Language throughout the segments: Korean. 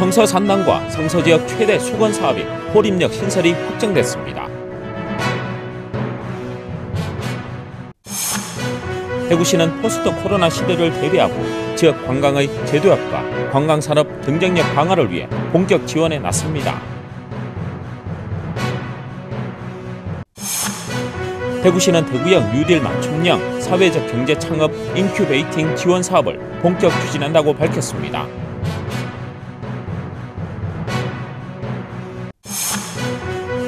성서 산단과 성서 지역 최대 수건 사업인 호림역 신설이 확정됐습니다. 대구시는 포스트 코로나 시대를 대비하고 지역 관광의 재도약과 관광산업 경쟁력 강화를 위해 본격 지원에 나섭니다. 대구시는 대구역 뉴딜 맞춤형 사회적 경제 창업 인큐베이팅 지원 사업을 본격 추진한다고 밝혔습니다.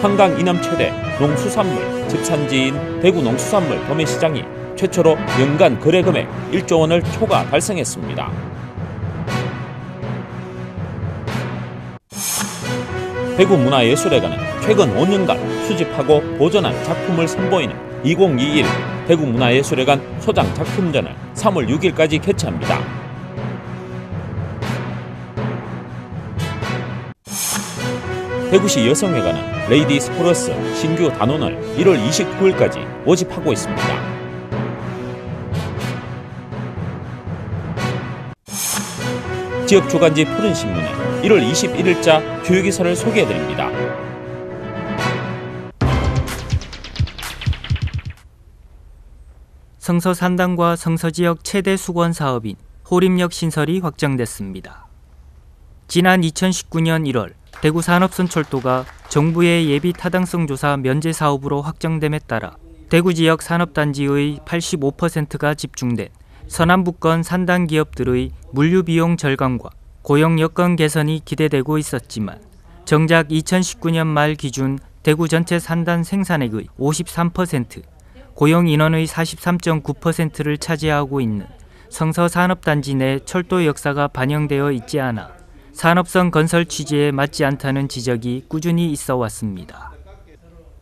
한강 이남 최대 농수산물 집산지인 대구 농수산물 도매시장이 최초로 연간 거래 금액 1조 원을 초과 달성했습니다. 대구문화예술회관은 최근 5년간 수집하고 보존한 작품을 선보이는 2021 대구문화예술회관 소장 작품전을 3월 6일까지 개최합니다. 대구시 여성회관은 레이디스 플러스 신규 단원을 1월 29일까지 모집하고 있습니다. 지역 주간지 푸른신문에 1월 21일자 주요 기사를 소개해드립니다. 성서 산단과 성서 지역 최대 수건 사업인 호림역 신설이 확정됐습니다. 지난 2019년 1월 대구 산업선철도가 정부의 예비 타당성 조사 면제 사업으로 확정됨에 따라 대구 지역 산업단지의 85%가 집중된 서남부권 산단 기업들의 물류 비용 절감과 고용 여건 개선이 기대되고 있었지만 정작 2019년 말 기준 대구 전체 산단 생산액의 53%, 고용 인원의 43.9%를 차지하고 있는 성서 산업단지 내 철도 역사가 반영되어 있지 않아 산업성 건설 취지에 맞지 않다는 지적이 꾸준히 있어 왔습니다.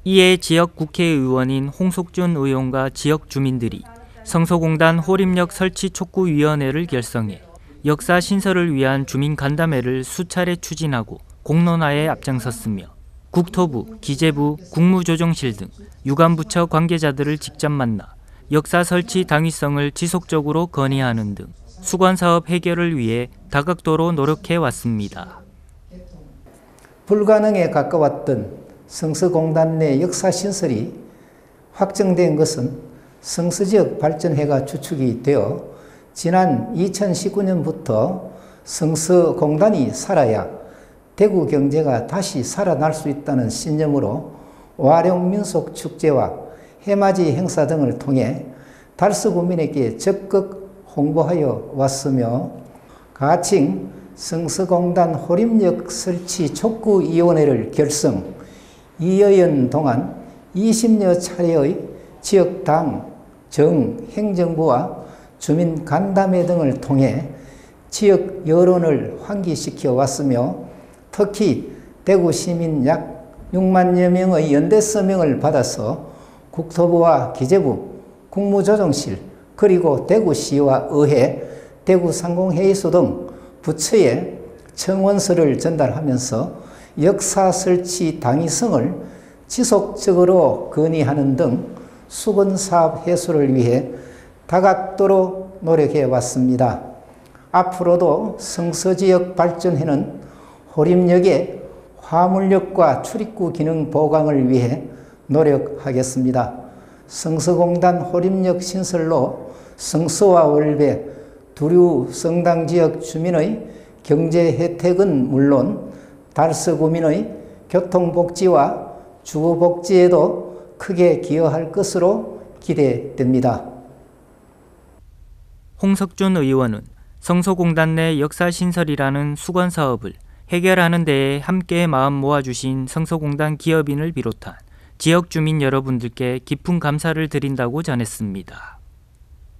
이에 지역 국회의원인 홍석준 의원과 지역 주민들이 성서공단 호림역 설치 촉구위원회를 결성해 역사 신설을 위한 주민 간담회를 수차례 추진하고 공론화에 앞장섰으며 국토부, 기재부, 국무조정실 등 유관부처 관계자들을 직접 만나 역사 설치 당위성을 지속적으로 건의하는 등 수건사업 해결을 위해 다각도로 노력해 왔습니다. 불가능에 가까웠던 성서공단 내 역사 신설이 확정된 것은 성서지역 발전회가 주축이 되어 지난 2019년부터 성서공단이 살아야 대구 경제가 다시 살아날 수 있다는 신념으로 와룡민속축제와 해맞이 행사 등을 통해 달서구민에게 적극 홍보하여 왔으며 가칭 성서공단 호림역 설치 촉구위원회를 결성, 2여연 동안 20여 차례의 지역당, 정, 행정부와 주민 간담회 등을 통해 지역 여론을 환기시켜 왔으며 특히 대구 시민 약 6만여 명의 연대 서명을 받아서 국토부와 기재부, 국무조정실, 그리고 대구시와 의회, 대구상공회의소 등 부처에 청원서를 전달하면서 역사 설치 당위성을 지속적으로 건의하는 등 수건사업 해소를 위해 다각도로 노력해 왔습니다. 앞으로도 성서지역 발전회는 호림역의 화물역과 출입구 기능 보강을 위해 노력하겠습니다. 성서공단 호림역 신설로 성서와 월배, 두류 성당지역 주민의 경제 혜택은 물론 달서구민의 교통복지와 주거복지에도 크게 기여할 것으로 기대됩니다. 홍석준 의원은 성서공단 내 역사신설이라는 수건사업을 해결하는 데에 함께 마음 모아주신 성서공단 기업인을 비롯한 지역 주민 여러분들께 깊은 감사를 드린다고 전했습니다.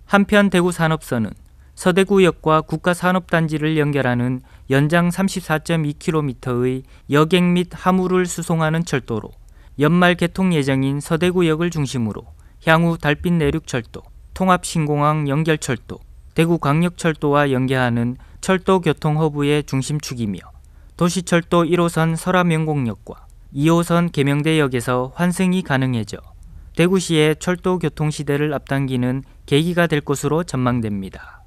한편 대구산업서는 서대구역과 국가산업단지를 연결하는 연장 34.2km의 여객 및 화물을 수송하는 철도로 연말 개통 예정인 서대구역을 중심으로 향후 달빛 내륙철도, 통합신공항 연결철도, 대구광역철도와 연계하는 철도교통허브의 중심축이며 도시철도 1호선 설화명곡역과 2호선 계명대역에서 환승이 가능해져 대구시의 철도 교통 시대를 앞당기는 계기가 될 것으로 전망됩니다.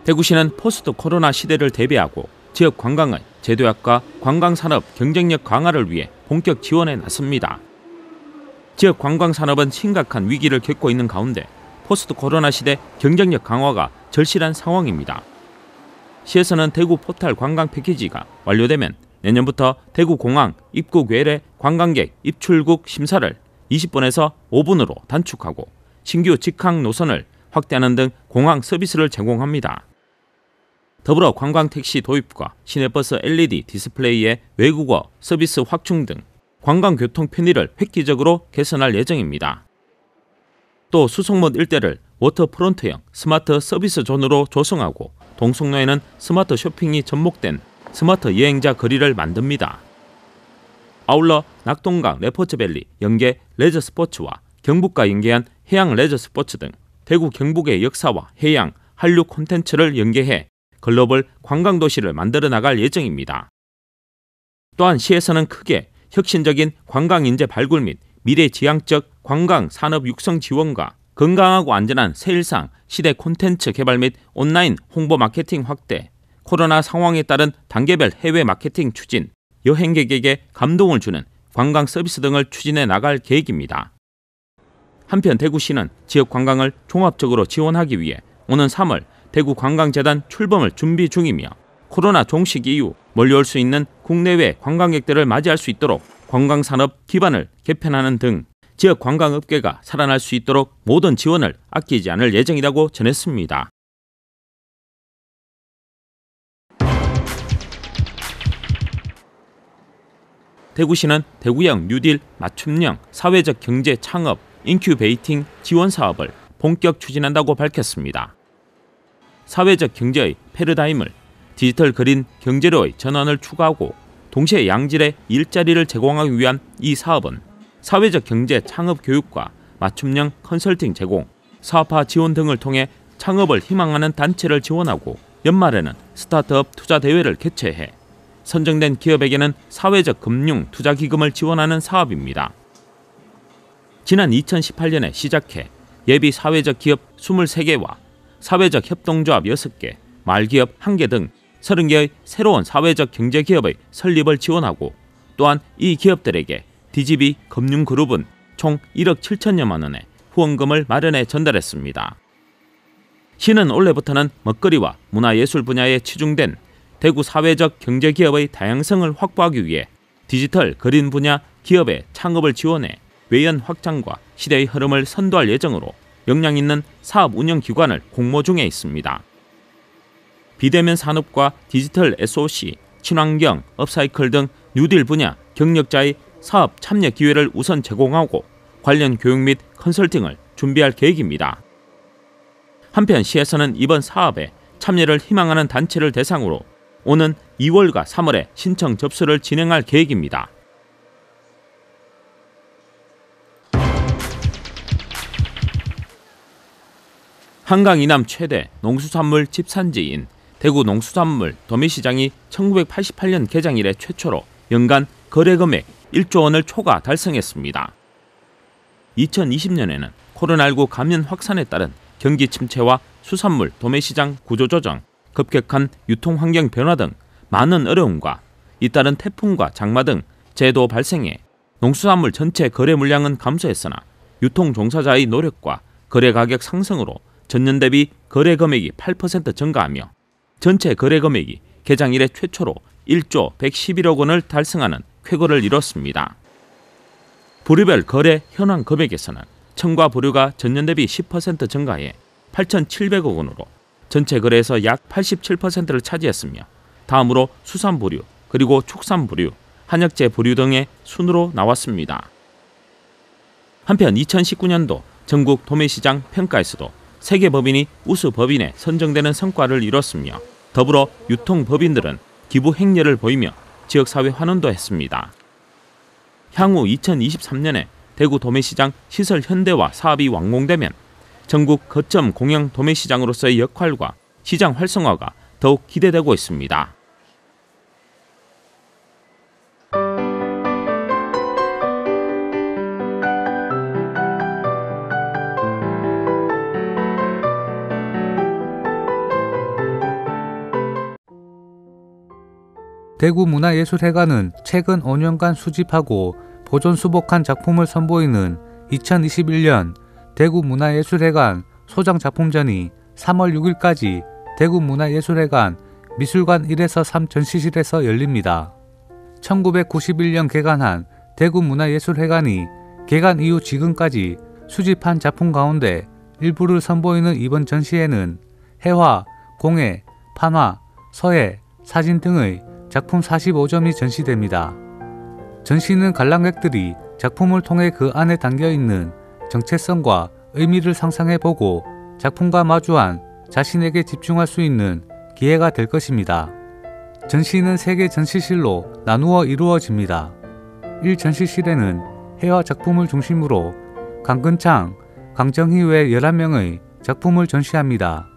대구시는 포스트 코로나 시대를 대비하고 지역 관광의 제도약과 관광산업 경쟁력 강화를 위해 본격 지원에 나섭니다. 지역 관광산업은 심각한 위기를 겪고 있는 가운데 포스트 코로나 시대 경쟁력 강화가 절실한 상황입니다. 시에서는 대구 포탈 관광 패키지가 완료되면 내년부터 대구 공항 입국 외래 관광객 입출국 심사를 20분에서 5분으로 단축하고 신규 직항 노선을 확대하는 등 공항 서비스를 제공합니다. 더불어 관광택시 도입과 시내버스 LED 디스플레이의 외국어 서비스 확충 등 관광교통 편의를 획기적으로 개선할 예정입니다. 또 수성문 일대를 워터프론트형 스마트 서비스 존으로 조성하고 동성로에는 스마트 쇼핑이 접목된 스마트 여행자 거리를 만듭니다. 아울러 낙동강 레포츠밸리 연계 레저 스포츠와 경북과 연계한 해양 레저 스포츠 등 대구 경북의 역사와 해양, 한류 콘텐츠를 연계해 글로벌 관광도시를 만들어 나갈 예정입니다. 또한 시에서는 크게 혁신적인 관광인재 발굴 및 미래지향적 관광산업 육성 지원과 건강하고 안전한 새일상 시대 콘텐츠 개발 및 온라인 홍보 마케팅 확대, 코로나 상황에 따른 단계별 해외 마케팅 추진, 여행객에게 감동을 주는 관광 서비스 등을 추진해 나갈 계획입니다. 한편 대구시는 지역 관광을 종합적으로 지원하기 위해 오는 3월 대구관광재단 출범을 준비 중이며 코로나 종식 이후 몰려올 수 있는 국내외 관광객들을 맞이할 수 있도록 관광산업 기반을 개편하는 등 지역 관광업계가 살아날 수 있도록 모든 지원을 아끼지 않을 예정이라고 전했습니다. 대구시는 대구형 뉴딜 맞춤형 사회적 경제 창업 인큐베이팅 지원 사업을 본격 추진한다고 밝혔습니다. 사회적 경제의 패러다임을 디지털 그린 경제로의 전환을 추구하고 동시에 양질의 일자리를 제공하기 위한 이 사업은 사회적 경제 창업 교육과 맞춤형 컨설팅 제공, 사업화 지원 등을 통해 창업을 희망하는 단체를 지원하고 연말에는 스타트업 투자 대회를 개최해 선정된 기업에게는 사회적 금융 투자 기금을 지원하는 사업입니다. 지난 2018년에 시작해 예비 사회적 기업 23개와 사회적 협동조합 6개, 말기업 1개 등 30개의 새로운 사회적 경제기업의 설립을 지원하고 또한 이 기업들에게 DGB 금융그룹은 총 1억 7천여만 원의 후원금을 마련해 전달했습니다. 시는 올해부터는 먹거리와 문화예술 분야에 치중된 대구 사회적 경제기업의 다양성을 확보하기 위해 디지털 그린 분야 기업의 창업을 지원해 외연 확장과 시대의 흐름을 선도할 예정으로 역량 있는 사업 운영 기관을 공모 중에 있습니다. 비대면 산업과 디지털 SOC, 친환경, 업사이클 등 뉴딜 분야 경력자의 사업 참여 기회를 우선 제공하고 관련 교육 및 컨설팅을 준비할 계획입니다. 한편 시에서는 이번 사업에 참여를 희망하는 단체를 대상으로 오는 2월과 3월에 신청 접수를 진행할 계획입니다. 한강 이남 최대 농수산물 집산지인 대구 농수산물 도매시장이 1988년 개장 이래 최초로 연간 거래금액 1조 원을 초과 달성했습니다. 2020년에는 코로나19 감염 확산에 따른 경기 침체와 수산물 도매시장 구조조정, 급격한 유통환경 변화 등 많은 어려움과 잇따른 태풍과 장마 등 재해도 발생해 농수산물 전체 거래 물량은 감소했으나 유통 종사자의 노력과 거래 가격 상승으로 전년 대비 거래 금액이 8% 증가하며 전체 거래 금액이 개장 이래 최초로 1조 111억 원을 달성하는 쾌거를 이뤘습니다. 부류별 거래 현황 금액에서는 청과 부류가 전년 대비 10% 증가해 8,700억 원으로 전체 거래에서 약 87%를 차지했으며 다음으로 수산 부류, 그리고 축산 부류, 한약재 부류 등의 순으로 나왔습니다. 한편 2019년도 전국 도매시장 평가에서도 세계법인이 우수법인에 선정되는 성과를 이뤘으며 더불어 유통법인들은 기부 행렬을 보이며 지역사회 환원도 했습니다. 향후 2023년에 대구 도매시장 시설 현대화 사업이 완공되면 전국 거점 공영 도매시장으로서의 역할과 시장 활성화가 더욱 기대되고 있습니다. 대구문화예술회관은 최근 5년간 수집하고 보존 수복한 작품을 선보이는 2021년 대구문화예술회관 소장작품전이 3월 6일까지 대구문화예술회관 미술관 1에서 3 전시실에서 열립니다. 1991년 개관한 대구문화예술회관이 개관 이후 지금까지 수집한 작품 가운데 일부를 선보이는 이번 전시회는 해화, 공예, 판화, 서예, 사진 등의 작품 45점이 전시됩니다. 전시는 관람객들이 작품을 통해 그 안에 담겨있는 정체성과 의미를 상상해보고 작품과 마주한 자신에게 집중할 수 있는 기회가 될 것입니다. 전시는 3개 전시실로 나누어 이루어집니다. 1전시실에는 해화 작품을 중심으로 강근창, 강정희 외 11명의 작품을 전시합니다.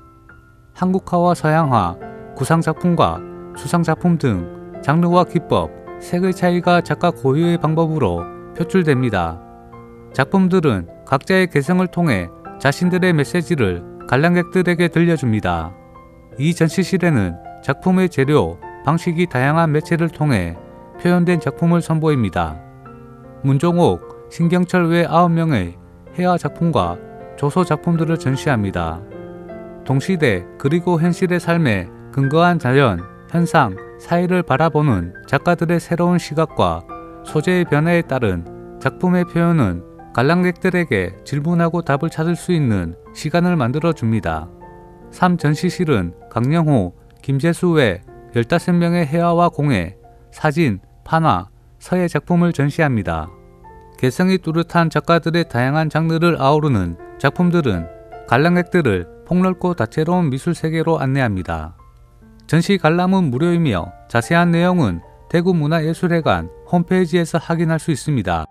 한국화와 서양화, 구상작품과 수상작품 등 장르와 기법, 색의 차이가 작가 고유의 방법으로 표출됩니다. 작품들은 각자의 개성을 통해 자신들의 메시지를 관람객들에게 들려줍니다. 이 전시실에는 작품의 재료, 방식이 다양한 매체를 통해 표현된 작품을 선보입니다. 문종옥, 신경철 외 9명의 해화 작품과 조소 작품들을 전시합니다. 동시대 그리고 현실의 삶에 근거한 자연, 현상, 사회를 바라보는 작가들의 새로운 시각과 소재의 변화에 따른 작품의 표현은 관람객들에게 질문하고 답을 찾을 수 있는 시간을 만들어줍니다. 3전시실은 강영호, 김재수 외 15명의 해화와 공예, 사진, 판화, 서예 작품을 전시합니다. 개성이 뚜렷한 작가들의 다양한 장르를 아우르는 작품들은 관람객들을 폭넓고 다채로운 미술 세계로 안내합니다. 전시 관람은 무료이며 자세한 내용은 대구문화예술회관 홈페이지에서 확인할 수 있습니다.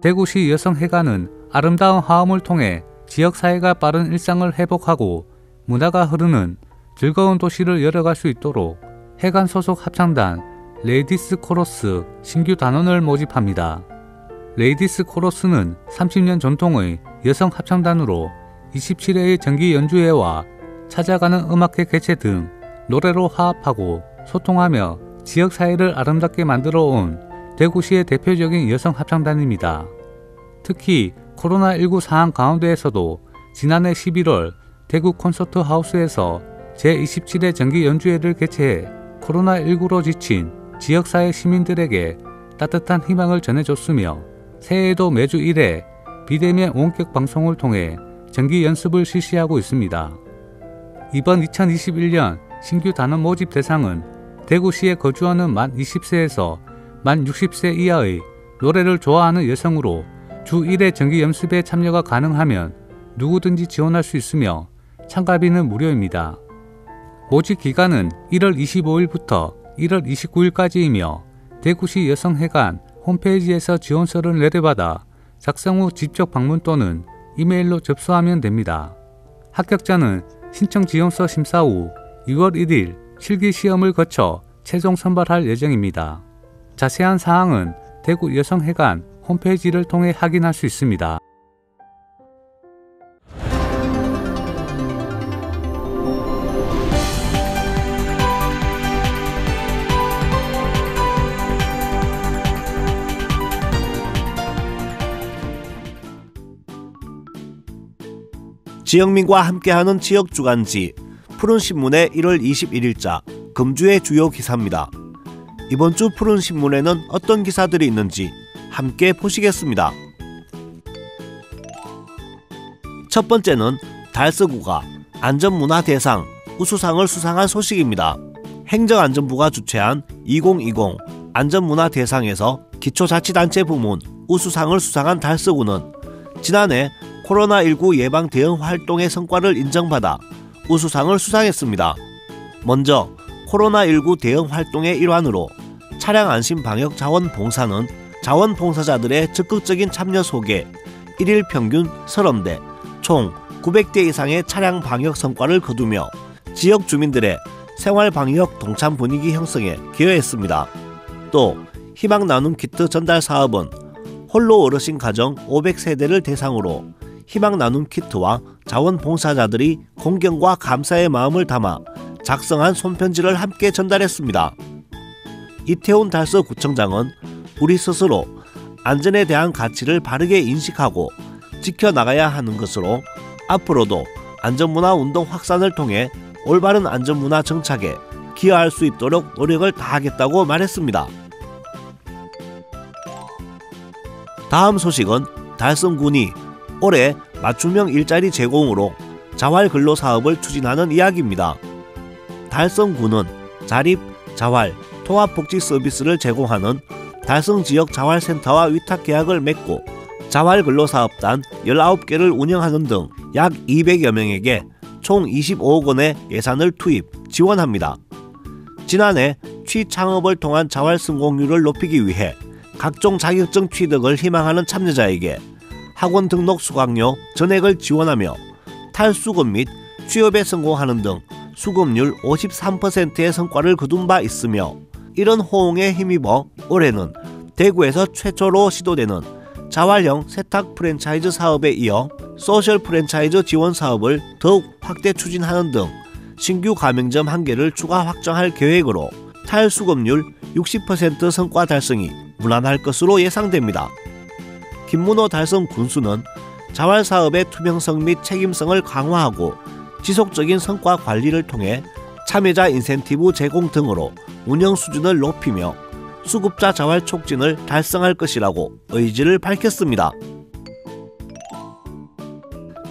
대구시 여성회관은 아름다운 화음을 통해 지역사회가 빠른 일상을 회복하고 문화가 흐르는 즐거운 도시를 열어갈 수 있도록 회관 소속 합창단 레이디스 코러스 신규 단원을 모집합니다. 레이디스 코러스는 30년 전통의 여성 합창단으로 27회의 정기 연주회와 찾아가는 음악회 개최 등 노래로 화합하고 소통하며 지역사회를 아름답게 만들어 온 대구시의 대표적인 여성 합창단입니다. 특히 코로나19 상황 가운데에서도 지난해 11월 대구 콘서트 하우스에서 제27회 정기 연주회를 개최해 코로나19로 지친 지역사회 시민들에게 따뜻한 희망을 전해줬으며 새해에도 매주 1회 비대면 원격 방송을 통해 정기 연습을 실시하고 있습니다. 이번 2021년 신규 단원 모집 대상은 대구시에 거주하는 만 20세에서 만 60세 이하의 노래를 좋아하는 여성으로 주 1회 정기 연습에 참여가 가능하면 누구든지 지원할 수 있으며 참가비는 무료입니다. 모집 기간은 1월 25일부터 1월 29일까지이며 대구시 여성회관 홈페이지에서 지원서를 내려받아 작성 후 직접 방문 또는 이메일로 접수하면 됩니다. 합격자는 신청 지원서 심사 후 2월 1일 실기시험을 거쳐 최종 선발할 예정입니다. 자세한 사항은 대구 여성회관 홈페이지를 통해 확인할 수 있습니다. 지역민과 함께하는 지역주간지 푸른신문의 1월 21일자 금주의 주요 기사입니다. 이번 주 푸른신문에는 어떤 기사들이 있는지 함께 보시겠습니다. 첫 번째는 달서구가 안전문화대상 우수상을 수상한 소식입니다. 행정안전부가 주최한 2020 안전문화대상에서 기초자치단체 부문 우수상을 수상한 달서구는 지난해 코로나19 예방 대응 활동의 성과를 인정받아 우수상을 수상했습니다. 먼저 코로나19 대응 활동의 일환으로 차량 안심 방역 자원봉사는 자원봉사자들의 적극적인 참여 속에 1일 평균 30대, 총 900대 이상의 차량 방역 성과를 거두며 지역 주민들의 생활 방역 동참 분위기 형성에 기여했습니다. 또 희망 나눔 키트 전달 사업은 홀로 어르신 가정 500세대를 대상으로 희망 나눔 키트와 자원봉사자들이 공경과 감사의 마음을 담아 작성한 손편지를 함께 전달했습니다. 이태훈 달서구청장은 우리 스스로 안전에 대한 가치를 바르게 인식하고 지켜나가야 하는 것으로 앞으로도 안전문화 운동 확산을 통해 올바른 안전문화 정착에 기여할 수 있도록 노력을 다하겠다고 말했습니다. 다음 소식은 달성군이 올해 맞춤형 일자리 제공으로 자활근로사업을 추진하는 이야기입니다. 달성군은 자립, 자활, 통합복지 서비스를 제공하는 달성지역 자활센터와 위탁계약을 맺고 자활근로사업단 19개를 운영하는 등 약 200여 명에게 총 25억 원의 예산을 투입, 지원합니다. 지난해 취창업을 통한 자활 성공률을 높이기 위해 각종 자격증 취득을 희망하는 참여자에게 학원 등록 수강료 전액을 지원하며 탈수급 및 취업에 성공하는 등 수급률 53%의 성과를 거둔 바 있으며 이런 호응에 힘입어 올해는 대구에서 최초로 시도되는 자활형 세탁 프랜차이즈 사업에 이어 소셜 프랜차이즈 지원 사업을 더욱 확대 추진하는 등 신규 가맹점 1개를 추가 확정할 계획으로 탈수급률 60% 성과 달성이 무난할 것으로 예상됩니다. 김문호 달성 군수는 자활 사업의 투명성 및 책임성을 강화하고 지속적인 성과 관리를 통해 참여자 인센티브 제공 등으로 운영 수준을 높이며 수급자 자활 촉진을 달성할 것이라고 의지를 밝혔습니다.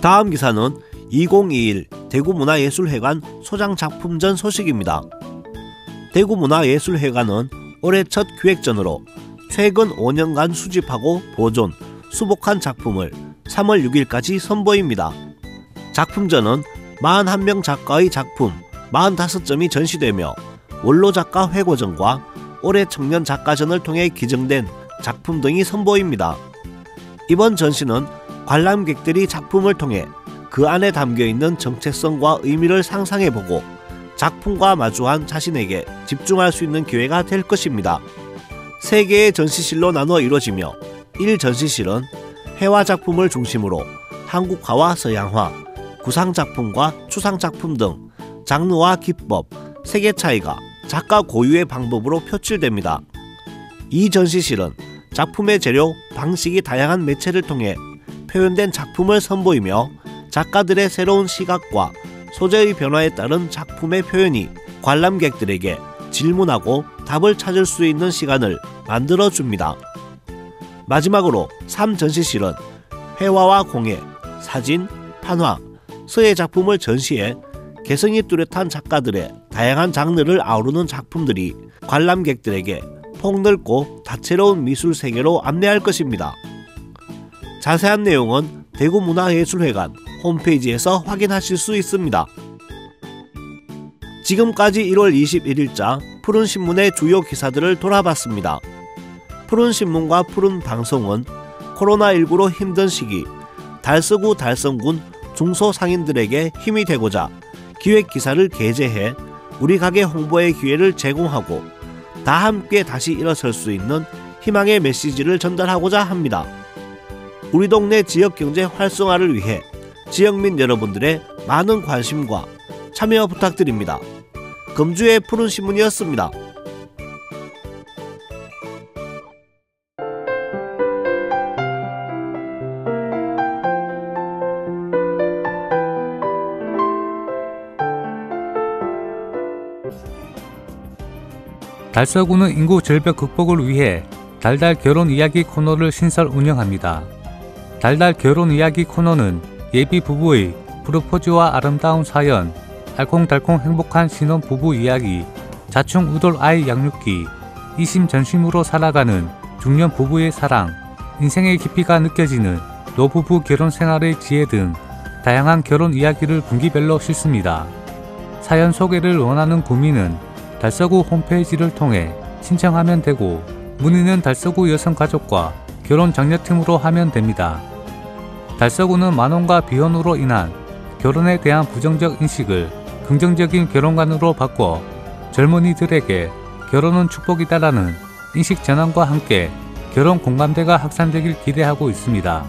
다음 기사는 2021 대구문화예술회관 소장작품전 소식입니다. 대구문화예술회관은 올해 첫 기획전으로 최근 5년간 수집하고 보존, 수복한 작품을 3월 6일까지 선보입니다. 작품전은 41명 작가의 작품 45점이 전시되며 원로 작가 회고전과 올해 청년 작가전을 통해 기증된 작품 등이 선보입니다. 이번 전시는 관람객들이 작품을 통해 그 안에 담겨있는 정체성과 의미를 상상해보고 작품과 마주한 자신에게 집중할 수 있는 기회가 될 것입니다. 3개의 전시실로 나눠 이루어지며 1전시실은 회화 작품을 중심으로 한국화와 서양화, 구상작품과 추상작품 등 장르와 기법, 세계 차이가 작가 고유의 방법으로 표출됩니다. 이 전시실은 작품의 재료, 방식이 다양한 매체를 통해 표현된 작품을 선보이며 작가들의 새로운 시각과 소재의 변화에 따른 작품의 표현이 관람객들에게 질문하고 답을 찾을 수 있는 시간을 만들어줍니다. 마지막으로 3전시실은 회화와 공예, 사진, 판화, 서예 작품을 전시해 개성이 뚜렷한 작가들의 다양한 장르를 아우르는 작품들이 관람객들에게 폭넓고 다채로운 미술 세계로 안내할 것입니다. 자세한 내용은 대구문화예술회관 홈페이지에서 확인하실 수 있습니다. 지금까지 1월 21일자 푸른신문의 주요 기사들을 돌아봤습니다. 푸른신문과 푸른방송은 코로나19로 힘든 시기 달서구 달성군 중소상인들에게 힘이 되고자 기획기사를 게재해 우리 가게 홍보의 기회를 제공하고 다 함께 다시 일어설 수 있는 희망의 메시지를 전달하고자 합니다. 우리 동네 지역경제 활성화를 위해 지역민 여러분들의 많은 관심과 참여 부탁드립니다. 금주의 푸른신문이었습니다. 달서구는 인구 절벽 극복을 위해 달달 결혼 이야기 코너를 신설 운영합니다. 달달 결혼 이야기 코너는 예비 부부의 프로포즈와 아름다운 사연, 알콩달콩 행복한 신혼 부부 이야기, 자충 우돌 아이 양육기, 이심전심으로 살아가는 중년 부부의 사랑, 인생의 깊이가 느껴지는 노부부 결혼 생활의 지혜 등 다양한 결혼 이야기를 분기별로 싣습니다. 사연 소개를 원하는 구민은 달서구 홈페이지를 통해 신청하면 되고 문의는 달서구 여성가족과 결혼장려팀으로 하면 됩니다. 달서구는 만원과 비혼으로 인한 결혼에 대한 부정적 인식을 긍정적인 결혼관으로 바꿔 젊은이들에게 결혼은 축복이다라는 인식 전환과 함께 결혼 공감대가 확산되길 기대하고 있습니다.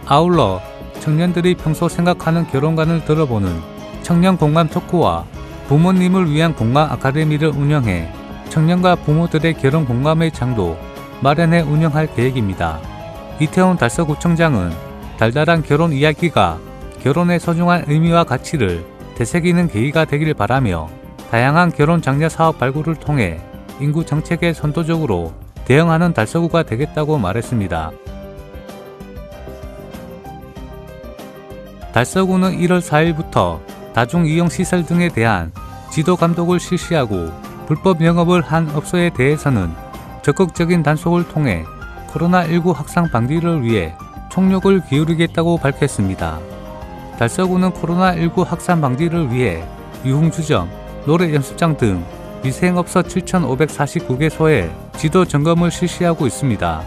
아울러 청년들이 평소 생각하는 결혼관을 들어보는 청년 공감 토크와 부모님을 위한 공감 아카데미를 운영해 청년과 부모들의 결혼 공감의 장도 마련해 운영할 계획입니다. 이태원 달서구청장은 달달한 결혼 이야기가 결혼의 소중한 의미와 가치를 되새기는 계기가 되길 바라며 다양한 결혼 장려 사업 발굴을 통해 인구 정책에 선도적으로 대응하는 달서구가 되겠다고 말했습니다. 달서구는 1월 4일부터 다중이용시설 등에 대한 지도 감독을 실시하고 불법 영업을 한 업소에 대해서는 적극적인 단속을 통해 코로나19 확산 방지를 위해 총력을 기울이겠다고 밝혔습니다. 달서구는 코로나19 확산 방지를 위해 유흥주점, 노래연습장 등 미생업소 7,549개소에 지도 점검을 실시하고 있습니다.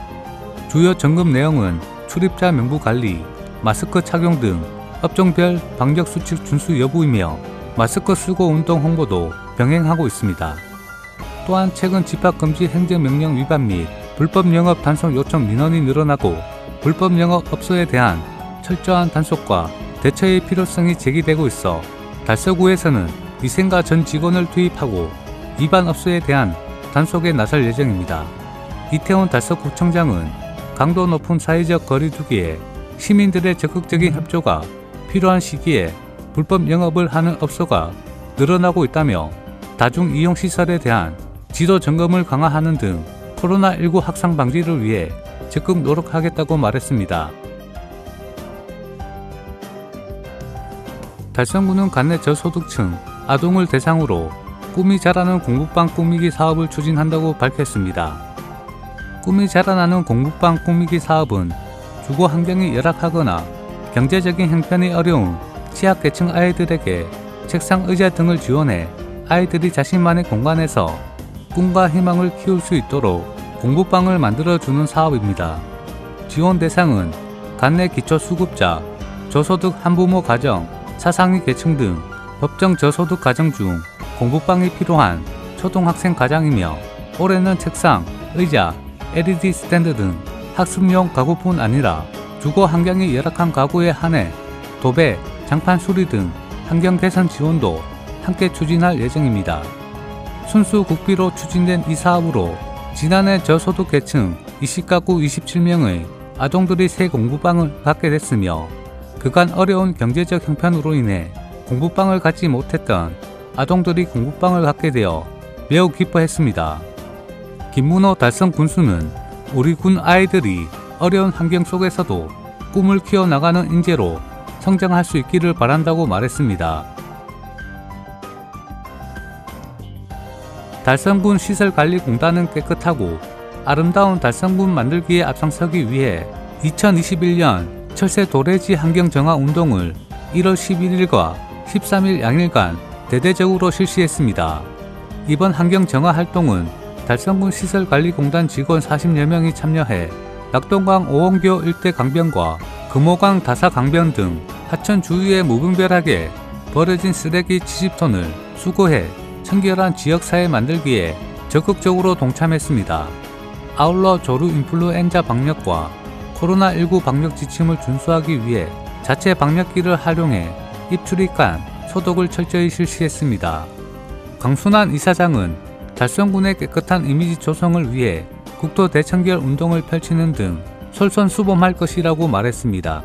주요 점검 내용은 출입자 명부 관리, 마스크 착용 등 업종별 방역수칙 준수 여부이며 마스크 쓰고 운동 홍보도 병행하고 있습니다. 또한 최근 집합금지 행정명령 위반 및 불법 영업 단속 요청 민원이 늘어나고 불법 영업 업소에 대한 철저한 단속과 대처의 필요성이 제기되고 있어 달서구에서는 위생과 전 직원을 투입하고 위반 업소에 대한 단속에 나설 예정입니다. 이태원 달서구청장은 강도 높은 사회적 거리 두기에 시민들의 적극적인 협조가 필요한 시기에 불법 영업을 하는 업소가 늘어나고 있다며 다중이용시설에 대한 지도 점검을 강화하는 등 코로나19 확산 방지를 위해 적극 노력하겠다고 말했습니다. 달서구는 관내 저소득층 아동을 대상으로 꿈이 자라는 공부방 꾸미기 사업을 추진한다고 밝혔습니다. 꿈이 자라나는 공부방 꾸미기 사업은 주거 환경이 열악하거나 경제적인 형편이 어려운 취약계층 아이들에게 책상, 의자 등을 지원해 아이들이 자신만의 공간에서 꿈과 희망을 키울 수 있도록 공부방을 만들어주는 사업입니다. 지원 대상은 관내 기초수급자, 저소득 한부모 가정, 사상위 계층 등 법정 저소득 가정 중 공부방이 필요한 초등학생 가장이며 올해는 책상, 의자, LED 스탠드 등 학습용 가구뿐 아니라 주거 환경이 열악한 가구에 한해 도배, 장판 수리 등 환경 개선 지원도 함께 추진할 예정입니다. 순수 국비로 추진된 이 사업으로 지난해 저소득 계층 20가구 27명의 아동들이 새 공부방을 갖게 됐으며 그간 어려운 경제적 형편으로 인해 공부방을 갖지 못했던 아동들이 공부방을 갖게 되어 매우 기뻐했습니다. 김문호 달성 군수는 우리 군 아이들이 어려운 환경 속에서도 꿈을 키워나가는 인재로 성장할 수 있기를 바란다고 말했습니다. 달성군 시설관리공단은 깨끗하고 아름다운 달성군 만들기에 앞장서기 위해 2021년 철새 도래지 환경정화 운동을 1월 11일과 13일 양일간 대대적으로 실시했습니다. 이번 환경정화 활동은 달성군 시설관리공단 직원 40여 명이 참여해 낙동강 오원교 일대 강변과 금호강 다사 강변 등 하천 주위에 무분별하게 버려진 쓰레기 70톤을 수거해 청결한 지역사회 만들기에 적극적으로 동참했습니다. 아울러 조류 인플루엔자 방역과 코로나19 방역 지침을 준수하기 위해 자체 방역기를 활용해 입출입간 소독을 철저히 실시했습니다. 강순환 이사장은 달성군의 깨끗한 이미지 조성을 위해 국토 대청결 운동을 펼치는 등 솔선수범할 것이라고 말했습니다.